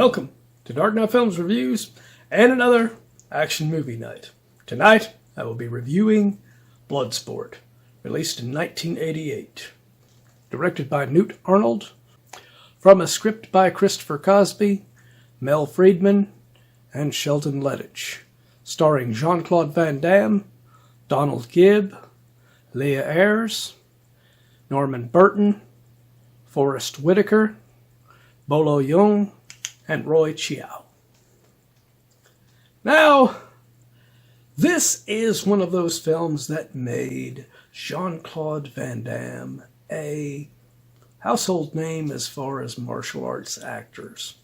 Welcome to Dark Knight Films Reviews and another action movie night. Tonight, I will be reviewing Bloodsport, released in 1988. Directed by Newt Arnold, from a script by Christopher Cosby, Mel Friedman, and Sheldon Lettich. Starring Jean-Claude Van Damme, Donald Gibb, Leah Ayres, Norman Burton, Forrest Whitaker, Bolo Yeung, and Roy Chiao. Now, this is one of those films that made Jean-Claude Van Damme a household name as far as martial arts actors.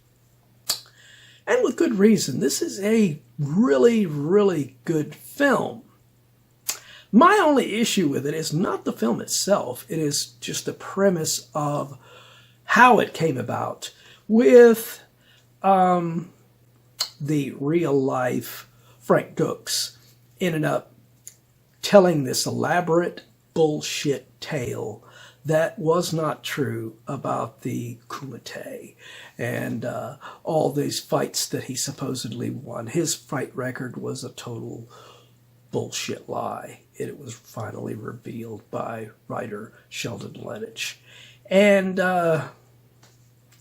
And with good reason. This is a really, really good film. My only issue with it is not the film itself. It is just the premise of how it came about with the real-life Frank Dux ended up telling this elaborate bullshit tale that was not true about the Kumite and all these fights that he supposedly won. His fight record was a total bullshit lie. It was finally revealed by writer Sheldon Lettich. And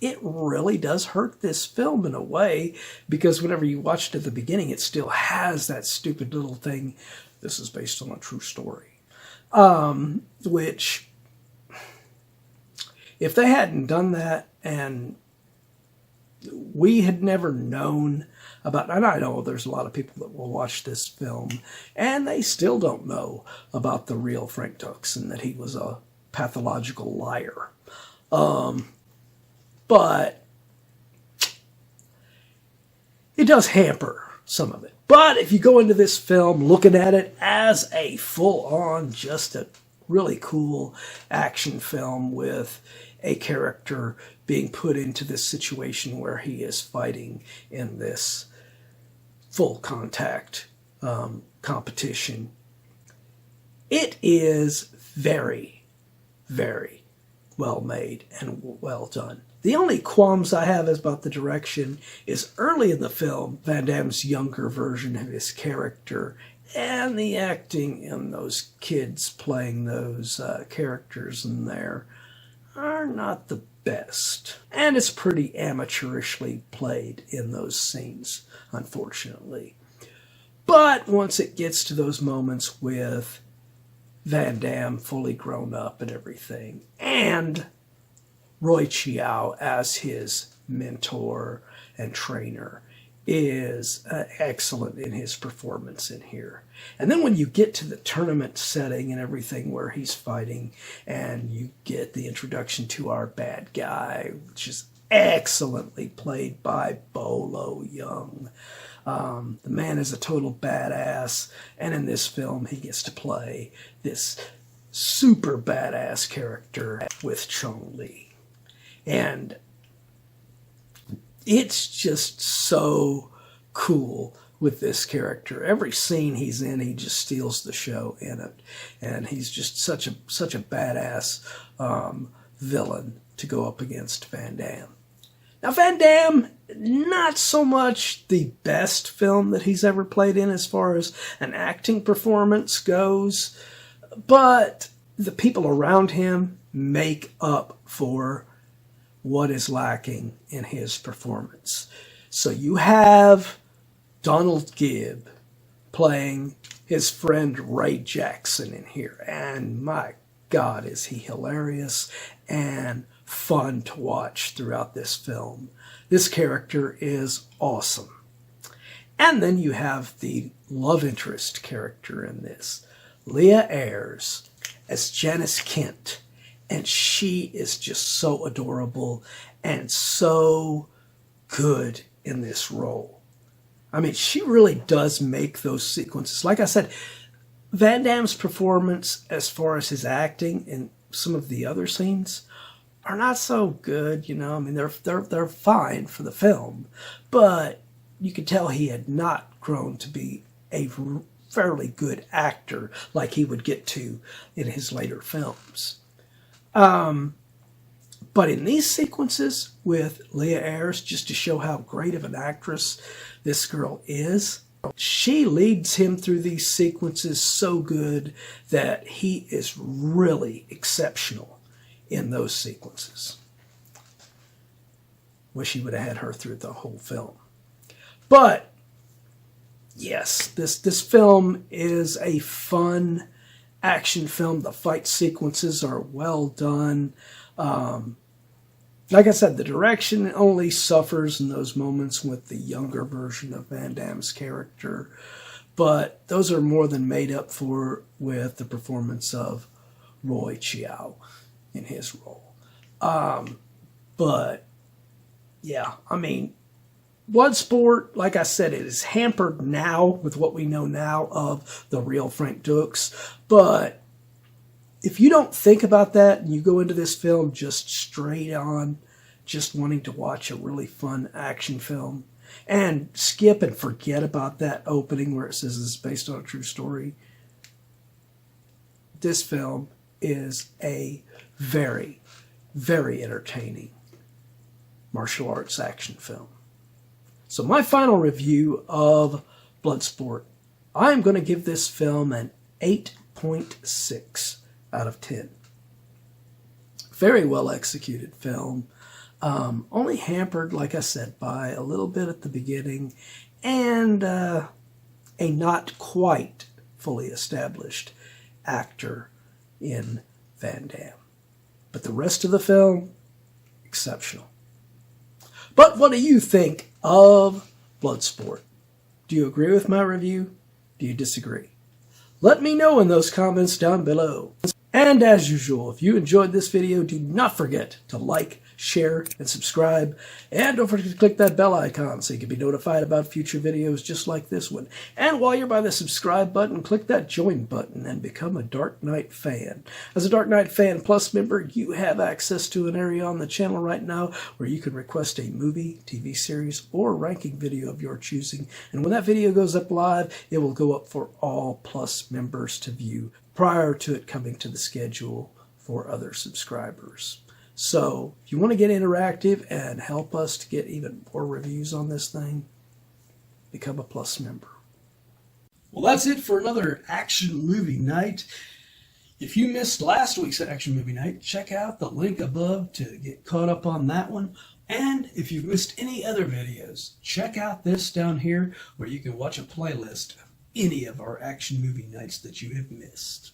it really does hurt this film in a way, because whenever you watch it at the beginning, it still has that stupid little thing, this is based on a true story. Which, if they hadn't done that and we had never known about, and I know there's a lot of people that will watch this film and they still don't know about the real Frank Dux and that he was a pathological liar. But it does hamper some of it. But if you go into this film looking at it as a full-on, just a really cool action film with a character being put into this situation where he is fighting in this full contact competition, it is very, very well made and well done. The only qualms I have is about the direction is early in the film, Van Damme's younger version of his character and the acting in those kids playing those characters in there are not the best. And it's pretty amateurishly played in those scenes, unfortunately. But once it gets to those moments with Van Damme fully grown up and everything, and Roy Chiao as his mentor and trainer is excellent in his performance in here. And then when you get to the tournament setting and everything where he's fighting and you get the introduction to our bad guy, which is excellently played by Bolo Yeung. The man is a total badass, and in this film he gets to play this super badass character with Chong-Li. And it's just so cool with this character. Every scene he's in, he just steals the show in it. And he's just such a badass villain to go up against Van Damme. Now, Van Damme, not so much the best film that he's ever played in as far as an acting performance goes, but the people around him make up for what is lacking in his performance. So you have Donald Gibb playing his friend Ray Jackson in here, and my God, is he hilarious and fun to watch throughout this film. This character is awesome. And then you have the love interest character in this, Leah Ayres as Janice Kent. And she is just so adorable and so good in this role. I mean, she really does make those sequences. Like I said, Van Damme's performance as far as his acting in some of the other scenes are not so good, you know. I mean, they're fine for the film, but you could tell he had not grown to be a fairly good actor like he would get to in his later films. But in these sequences with Leah Ayres, just to show how great of an actress this girl is, she leads him through these sequences so good that he is really exceptional in those sequences. Wish he would have had her through the whole film. But yes, this film is a fun action film. The fight sequences are well done. Like I said, the direction only suffers in those moments with the younger version of Van Damme's character, but those are more than made up for with the performance of Roy Chiao in his role. But yeah, I mean, Bloodsport, like I said, it is hampered now with what we know now of the real Frank Dux, but if you don't think about that and you go into this film just straight on, just wanting to watch a really fun action film, and skip and forget about that opening where it says it's based on a true story, this film is a very, very entertaining martial arts action film. So my final review of Bloodsport, I'm going to give this film an 8.6 out of 10. Very well executed film. Only hampered, like I said, by a little bit at the beginning and a not quite fully established actor in Van Damme. But the rest of the film, exceptional. But what do you think of Bloodsport? Do you agree with my review? Do you disagree? Let me know in those comments down below. And as usual, if you enjoyed this video, do not forget to like, share, and subscribe. And don't forget to click that bell icon so you can be notified about future videos just like this one. And while you're by the subscribe button, click that join button and become a Dark Knight fan. As a Dark Knight Fan Plus member, you have access to an area on the channel right now where you can request a movie, TV series, or ranking video of your choosing. And when that video goes up live, it will go up for all Plus members to view prior to it coming to the schedule for other subscribers. So if you want to get interactive and help us to get even more reviews on this thing, become a Plus member. Well, that's it for another action movie night. If you missed last week's action movie night, check out the link above to get caught up on that one. And if you've missed any other videos, check out this down here where you can watch a playlist of any of our action movie nights that you have missed.